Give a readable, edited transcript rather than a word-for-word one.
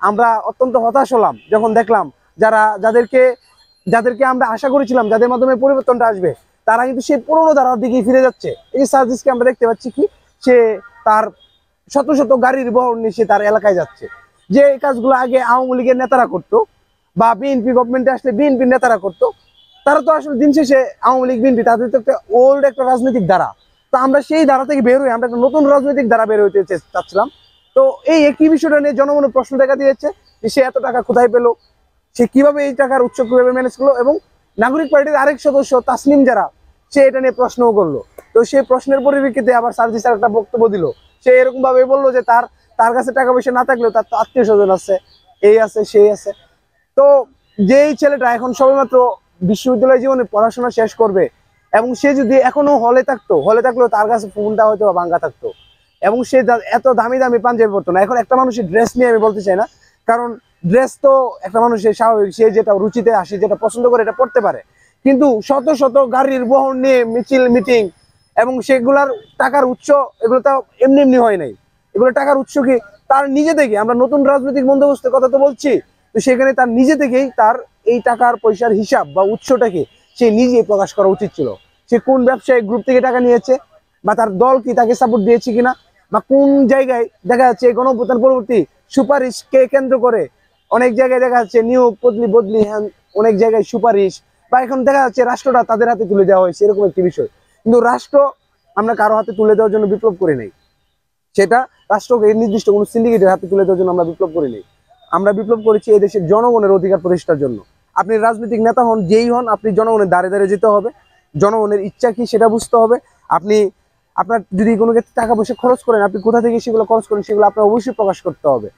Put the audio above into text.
আমরা অত্যন্ত হতাশ হলাম যখন দেখলাম যাদেরকে আমরা আশা করেছিলাম যাদের মাধ্যমে পরিবর্তনটা আসবে, তারা কিন্তু সেই পুরোনো ধারার দিকেই ফিরে যাচ্ছে। এই যে সার্জিসকে আমরা দেখতে পাচ্ছি কি, সে তার শত শত গাড়ির বহর নিয়ে সে তার এলাকায় যাচ্ছে। যে এই কাজগুলো আগে আওয়ামী লীগের নেতারা করতো বা বিএনপি গভর্নমেন্টে আসলে বিএনপির নেতারা করতো, তারা তো আসলে দিন শেষে আওয়ামী লীগ বিএনপি তাদের তো একটা ওল্ড একটা রাজনৈতিক ধারা। তো আমরা সেই ধারা থেকে বের হয়ে আমরা একটা নতুন রাজনৈতিক ধারা বের হইতে চাচ্ছিলাম। তো এই একই বিষয়টা নিয়ে জনগণের প্রশ্ন দেখা দিয়েছে যে সে এত টাকা কোথায় পেলো, সে কিভাবে এই টাকার উৎস কিভাবে ম্যানেজ করলো, এবং নাগরিক পার্টির আরেক সদস্য তাসনিম যারা, সে এটা নিয়ে প্রশ্নও করলো। তো সেই প্রশ্নের পরিপ্রেক্ষিতে আবার সার্জিস স্যার একটা বক্তব্য দিল। সে এরকম ভাবে বললো যে তার কাছে টাকা পয়সা না থাকলেও তার তো আত্মীয় স্বজন আছে, এই আছে সেই আছে। তো যেই ছেলেটা এখন সবেমাত্র বিশ্ববিদ্যালয় জীবনে পড়াশোনা শেষ করবে, এবং সে যদি এখনো হলে থাকলেও তার কাছে ফোনটা হয়তো ভাঙ্গা থাকতো, এবং সে এত দামি দামি পাঞ্জাবি পরতো না। এখন একটা মানুষের ড্রেস নিয়ে আমি বলতে চাই না, কারণ ড্রেস তো একটা মানুষের স্বাভাবিক, সে যেটা রুচিতে আসে যেটা পছন্দ করে এটা পড়তে পারে। কিন্তু শত শত গাড়ির বহর নিয়ে মিটিং, এবং সেগুলার টাকার উৎস, এগুলো তো এমনি এমনি হয় নাই। এগুলো টাকার উৎস কি তার নিজে থেকে, আমরা নতুন রাজনৈতিক বন্দোবস্তের কথা তো বলছি, তো সেখানে তার নিজে থেকেই তার এই টাকার পয়সার হিসাব বা উৎসটাকে সে নিজেই প্রকাশ করা উচিত ছিল। সে কোন ব্যবসায়িক গ্রুপ থেকে টাকা নিয়েছে, বা তার দল কি তাকে সাপোর্ট দিয়েছে কিনা, বা কোন জায়গায় দেখা যাচ্ছে গণঅভ্যুত্থান পরবর্তী সুপারিশকে কেন্দ্র করে অনেক জায়গায় দেখা যাচ্ছে নিয়োগ বদলি অনেক জায়গায় সুপারিশ, বা এখন দেখা যাচ্ছে রাষ্ট্রটা তাদের হাতে তুলে দেওয়া হয়েছে, এরকম একটি বিষয়। কিন্তু রাষ্ট্র আমরা কারো হাতে তুলে দেওয়ার জন্য বিপ্লব করি নাই, সেটা রাষ্ট্রকে নির্দিষ্ট কোনো সিন্ডিকেটের হাতে তুলে দেওয়ার জন্য আমরা বিপ্লব করি নাই। আমরা বিপ্লব করেছি এই দেশের জনগণের অধিকার প্রতিষ্ঠার জন্য। আপনি রাজনৈতিক নেতা হন, যেই হন, আপনি জনগণের দ্বারে দ্বারে যেতে হবে, জনগণের ইচ্ছা কি সেটা বুঝতে হবে। আপনার যদি কোনো ক্ষেত্রে টাকা পয়সা খরচ করেন, আপনি কোথা থেকে সেগুলো খরচ করেন সেগুলো আপনার অবশ্যই প্রকাশ করতে হবে।